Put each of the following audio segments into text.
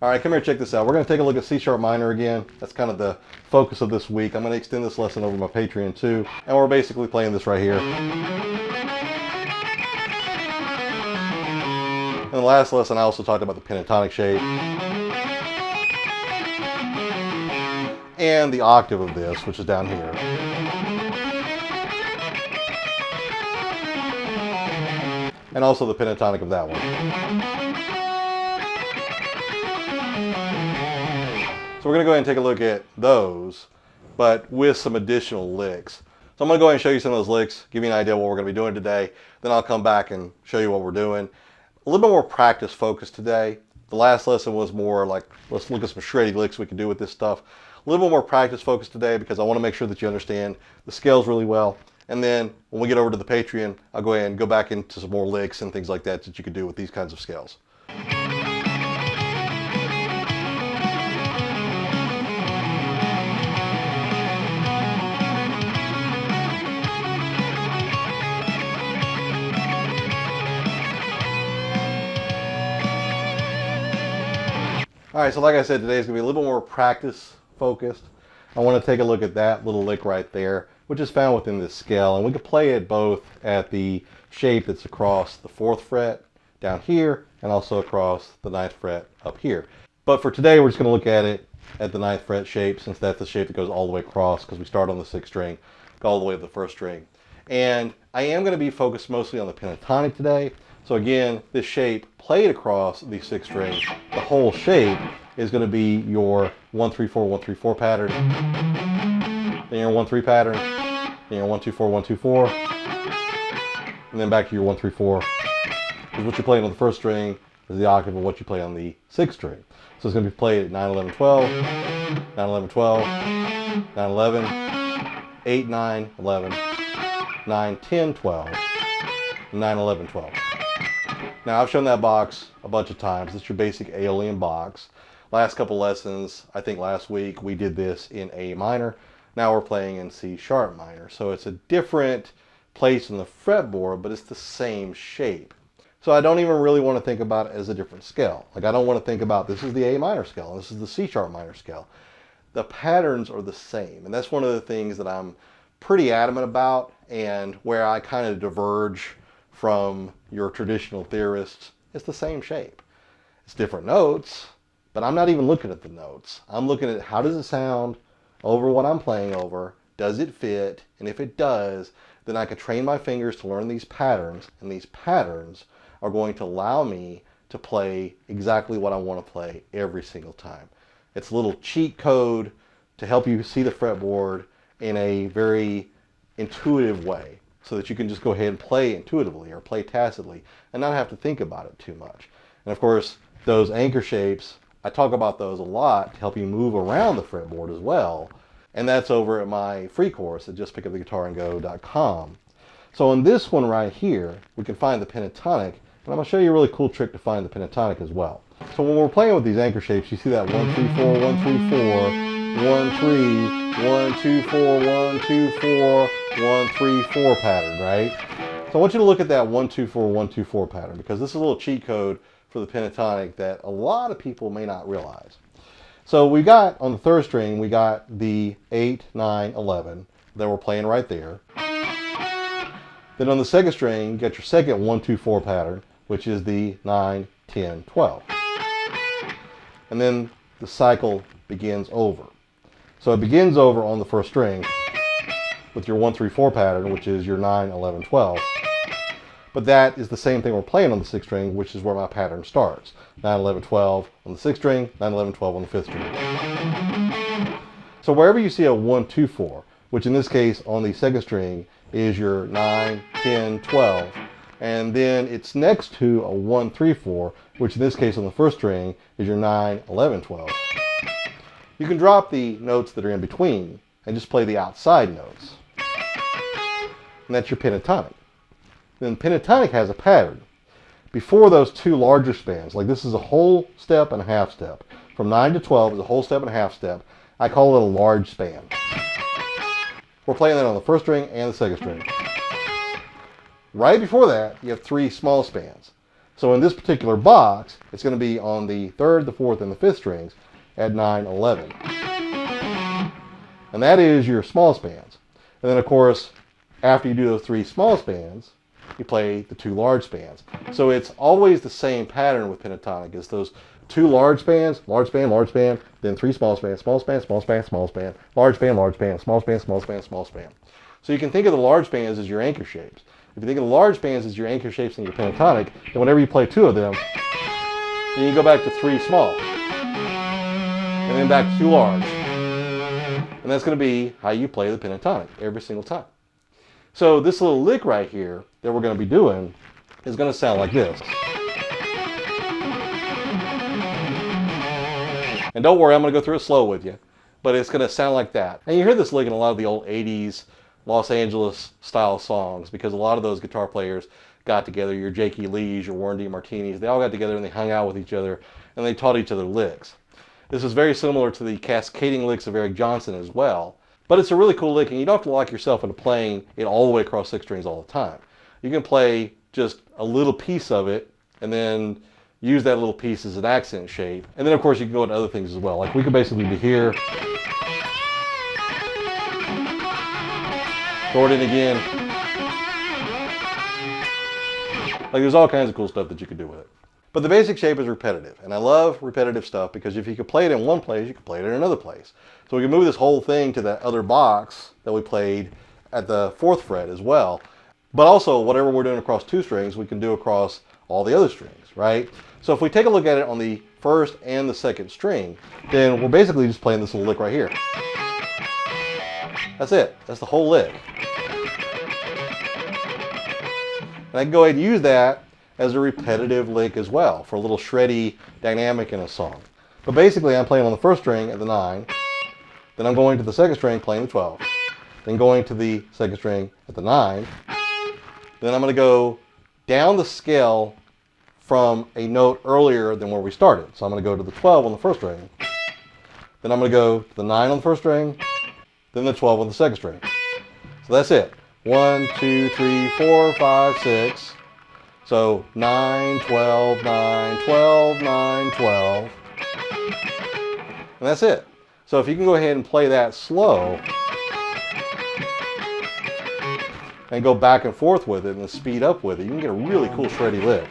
All right, come here, check this out. We're going to take a look at C sharp minor again. That's kind of the focus of this week. I'm going to extend this lesson over my Patreon too. And we're basically playing this right here. In the last lesson, I also talked about the pentatonic shape and the octave of this, which is down here. And also the pentatonic of that one. So we're going to go ahead and take a look at those, but with some additional licks. So I'm going to go ahead and show you some of those licks, give you an idea of what we're going to be doing today. Then I'll come back and show you what we're doing. A little bit more practice focused today. The last lesson was more like, let's look at some shreddy licks we can do with this stuff. A little bit more practice focused today because I want to make sure that you understand the scales really well. And then when we get over to the Patreon, I'll go ahead and go back into some more licks and things like that that you could do with these kinds of scales. All right, so like I said, today is going to be a little more practice focused. I want to take a look at that little lick right there, which is found within this scale. And we can play it both at the shape that's across the 4th fret down here and also across the 9th fret up here. But for today, we're just going to look at it at the 9th fret shape, since that's the shape that goes all the way across, because we start on the 6th string, go all the way to the 1st string. And I am going to be focused mostly on the pentatonic today. So again, this shape played across the 6th string, the whole shape is going to be your 1-3-4-1-3-4 pattern, then your 1-3 pattern, then your 1-2-4-1-2-4, and then back to your 1-3-4. Because what you're playing on the 1st string is the octave of what you play on the 6th string. So it's going to be played at 9-11-12, 9-11-12, 9-11, 8-9-11, 9-10-12, 9-11-12. Now, I've shown that box a bunch of times. It's your basic Aeolian box. Last couple lessons, I think last week, we did this in A minor. Now we're playing in C sharp minor. So it's a different place in the fretboard, but it's the same shape. So I don't even really want to think about it as a different scale. Like, I don't want to think about this is the A minor scale and this is the C sharp minor scale. The patterns are the same. And that's one of the things that I'm pretty adamant about, and where I kind of diverge from your traditional theorists. It's the same shape. It's different notes, but I'm not even looking at the notes. I'm looking at how does it sound over what I'm playing over? Does it fit? And if it does, then I can train my fingers to learn these patterns, and these patterns are going to allow me to play exactly what I want to play every single time. It's a little cheat code to help you see the fretboard in a very intuitive way, so that you can just go ahead and play intuitively or play tacitly and not have to think about it too much. And of course, those anchor shapes, I talk about those a lot to help you move around the fretboard as well. And that's over at my free course at justpickuptheguitarandgo.com. So on this one right here, we can find the pentatonic, and I'm going to show you a really cool trick to find the pentatonic as well. So when we're playing with these anchor shapes, you see that 1-3-4, 1-3-4, 1-3, 1-2-4, 1-2-4, 1-3-4 pattern, right? So I want you to look at that 1-2-4, 1-2-4 pattern, because this is a little cheat code for the pentatonic that a lot of people may not realize. So we got, on the 3rd string, we got the 8, 9, 11 that we're playing right there. Then on the 2nd string, you got your second 1-2-4 pattern, which is the 9, 10, 12. And then the cycle begins over. So it begins over on the 1st string with your 1-3-4 pattern, which is your 9, 11, 12. But that is the same thing we're playing on the 6th string, which is where my pattern starts. 9, 11, 12 on the 6th string, 9, 11, 12 on the 5th string. So wherever you see a 1-2-4, which in this case on the 2nd string is your 9, 10, 12, and then it's next to a 1-3-4, which in this case on the 1st string is your 9, 11, 12. You can drop the notes that are in between and just play the outside notes. And that's your pentatonic. Then pentatonic has a pattern. Before those two larger spans, like this is a whole step and a half step. From 9 to 12 is a whole step and a half step. I call it a large span. We're playing that on the 1st string and the 2nd string. Right before that, you have 3 small spans. So in this particular box, it's going to be on the 3rd, the 4th, and the 5th strings at 9, 11. And that is your small spans. And then of course, after you do those 3 small spans, you play the 2 large spans. So it's always the same pattern with pentatonic. It's those 2 large spans, large span, then 3 small spans, small span, small span, small span, large span, small span, small span, small span. So you can think of the large spans as your anchor shapes. If you think of the large spans as your anchor shapes in your pentatonic, then whenever you play 2 of them, then you go back to 3 small, and then back to 2 large. And that's going to be how you play the pentatonic every single time. So this little lick right here that we're going to be doing is going to sound like this. And don't worry, I'm going to go through it slow with you, but it's going to sound like that. And you hear this lick in a lot of the old 80s Los Angeles style songs, because a lot of those guitar players got together, your Jakey Lees, your Warren DeMartinis, they all got together and they hung out with each other and they taught each other licks. This is very similar to the cascading licks of Eric Johnson as well, but it's a really cool lick, and you don't have to lock yourself into playing it all the way across 6 strings all the time. You can play just a little piece of it and then use that little piece as an accent shape. And then of course you can go into other things as well. Like we could basically be here, throw it in again. Like there's all kinds of cool stuff that you could do with it. But the basic shape is repetitive, and I love repetitive stuff because if you could play it in one place, you can play it in another place. So we can move this whole thing to that other box that we played at the 4th fret as well. But also, whatever we're doing across 2 strings, we can do across all the other strings, right? So if we take a look at it on the 1st and the 2nd string, then we're basically just playing this little lick right here. That's it. That's the whole lick. And I can go ahead and use that as a repetitive lick as well for a little shreddy dynamic in a song. But basically I'm playing on the 1st string at the 9, then I'm going to the 2nd string playing the 12, then going to the 2nd string at the 9, then I'm going to go down the scale from a note earlier than where we started. So I'm going to go to the 12 on the 1st string, then I'm going to go to the 9 on the 1st string, then the 12 on the 2nd string. So that's it. 1, 2, 3, 4, 5, 6. So 9, 12, 9, 12, 9, 12. And that's it. So if you can go ahead and play that slow and go back and forth with it and speed up with it, you can get a really cool shreddy lick.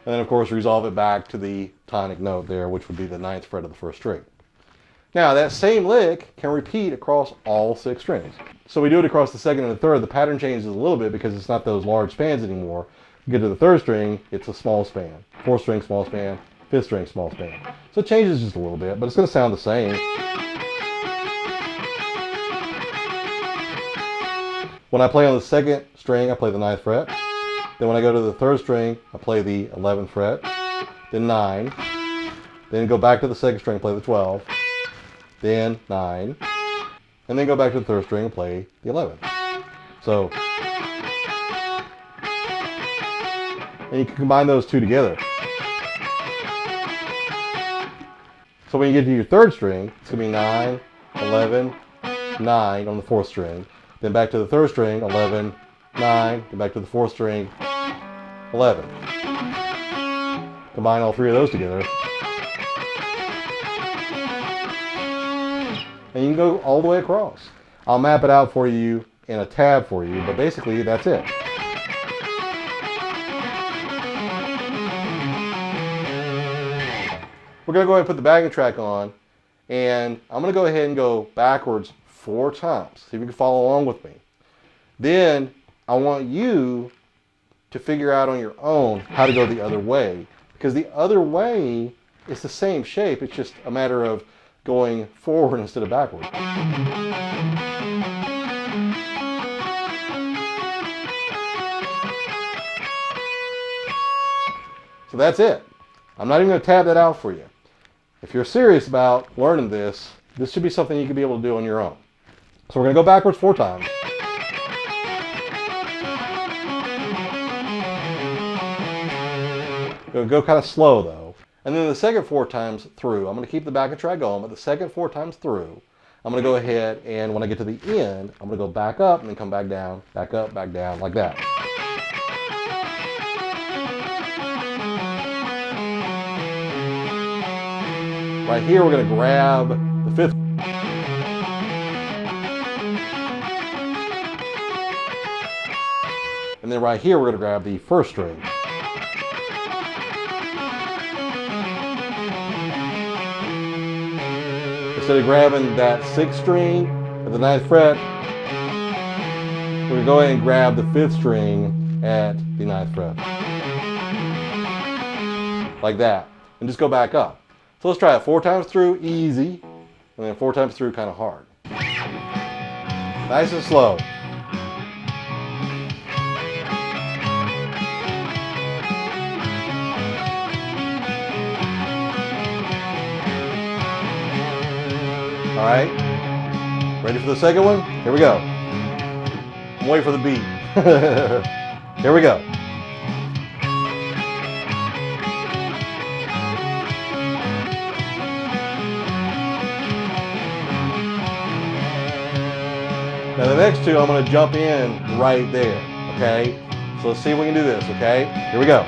And then of course resolve it back to the tonic note there, which would be the 9th fret of the 1st string. Now that same lick can repeat across all 6 strings. So we do it across the 2nd and the 3rd. The pattern changes a little bit because it's not those large spans anymore. You get to the 3rd string, it's a small span. 4th string, small span. 5th string, small span. So it changes just a little bit, but it's going to sound the same. When I play on the 2nd string, I play the 9th fret. Then when I go to the 3rd string, I play the 11th fret. Then 9. Then go back to the 2nd string, play the 12. Then 9, and then go back to the 3rd string and play the 11th. So, and you can combine those 2 together. So when you get to your 3rd string, it's going to be 9, 11, 9 on the 4th string. Then back to the 3rd string, 11, 9, then back to the 4th string, 11. Combine all 3 of those together. And you can go all the way across. I'll map it out for you in a tab for you, but basically that's it. We're going to go ahead and put the backing track on, and I'm going to go ahead and go backwards 4 times. See if you can follow along with me. Then I want you to figure out on your own how to go the other way, because the other way is the same shape. It's just a matter of going forward instead of backward. So that's it. I'm not even going to tab that out for you. If you're serious about learning this, this should be something you could be able to do on your own. So we're going to go backwards 4 times. We're going to go kind of slow though. And then the second 4 times through, I'm going to keep the backing track going, but the second 4 times through, I'm going to go ahead and when I get to the end, I'm going to go back up and then come back down, back up, back down, like that. Right here, we're going to grab the fifth. And then right here, we're going to grab the first string. Instead of grabbing that sixth string at the ninth fret, we're going to go ahead and grab the fifth string at the ninth fret. Like that. And just go back up. So let's try it 4 times through, easy, and then 4 times through, kind of hard. Nice and slow. All right, ready for the second one? Here we go. I'm waiting for the beat. Here we go. Now the next two, I'm going to jump in right there, okay? So let's see if we can do this, okay? Here we go.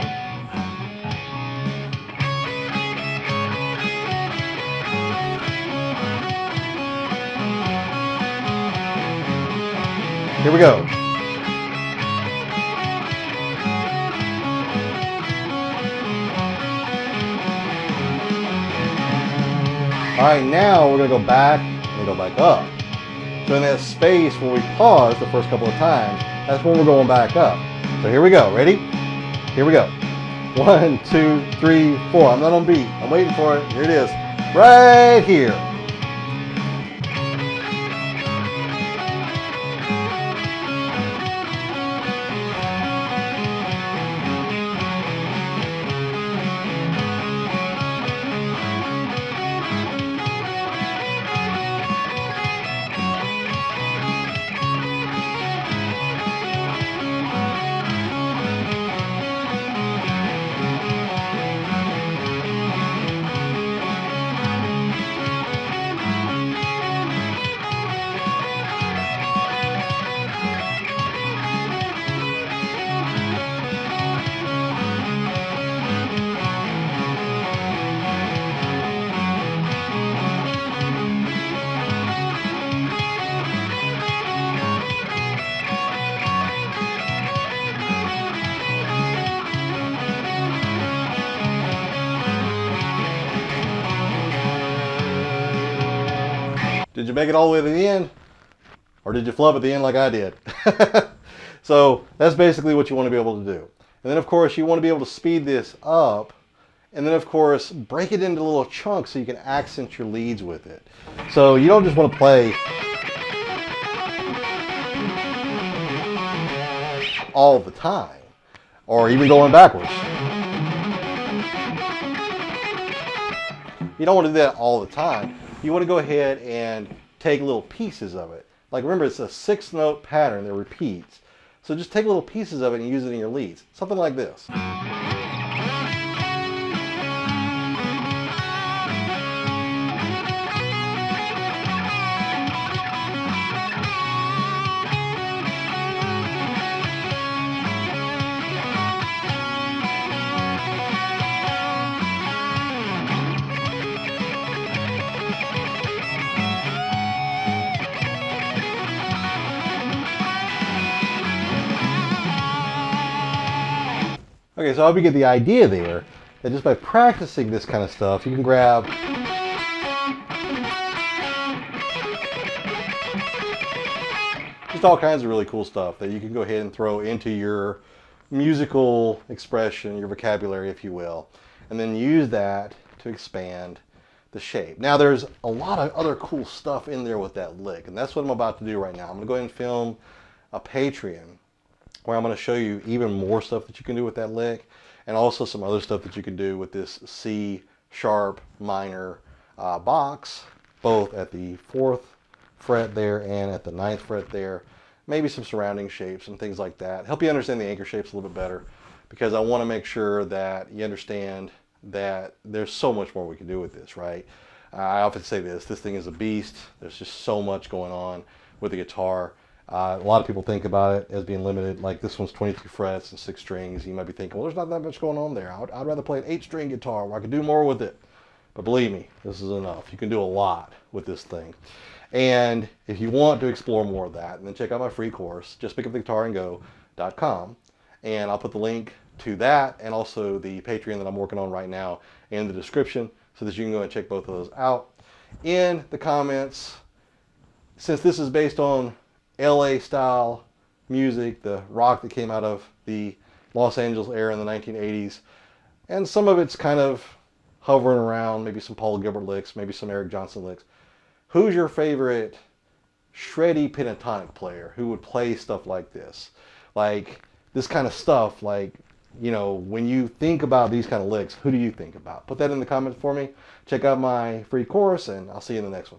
Here we go. All right, now we're going to go back and go back up. So in that space where we pause the first couple of times, that's when we're going back up. So here we go. Ready? Here we go. 1, 2, 3, 4. I'm not on beat. I'm waiting for it. Here it is. Right here. Did you make it all the way to the end? Or did you flub at the end like I did? So that's basically what you want to be able to do. And then of course you want to be able to speed this up and then of course break it into little chunks so you can accent your leads with it. So you don't just want to play all the time or even going backwards. You don't want to do that all the time. You want to go ahead and take little pieces of it. Like remember, it's a 6-note pattern that repeats. So just take little pieces of it and use it in your leads. Something like this. Okay, so I hope you get the idea there, that just by practicing this kind of stuff, you can grab just all kinds of really cool stuff that you can go ahead and throw into your musical expression, your vocabulary, if you will, and then use that to expand the shape. Now, there's a lot of other cool stuff in there with that lick, and that's what I'm about to do right now. I'm going to go ahead and film a Patreon where I'm going to show you even more stuff that you can do with that lick and also some other stuff that you can do with this C sharp minor box, both at the 4th fret there and at the 9th fret there. Maybe some surrounding shapes and things like that. Help you understand the anchor shapes a little bit better because I want to make sure that you understand that there's so much more we can do with this, right? I often say this thing is a beast. There's just so much going on with the guitar. A lot of people think about it as being limited. Like this one's 22 frets and 6 strings. You might be thinking, well, there's not that much going on there. I'd rather play an 8-string guitar where I could do more with it. But believe me, this is enough. You can do a lot with this thing. And if you want to explore more of that, then check out my free course, justpickuptheguitarandgo.com. And I'll put the link to that and also the Patreon that I'm working on right now in the description so that you can go and check both of those out. In the comments, since this is based on LA style music, the rock that came out of the Los Angeles era in the 1980s, and some of it's kind of hovering around, maybe some Paul Gilbert licks, maybe some Eric Johnson licks. Who's your favorite shreddy pentatonic player who would play stuff like this? Like this kind of stuff, like, you know, when you think about these kind of licks, who do you think about? Put that in the comments for me. Check out my free course, and I'll see you in the next one.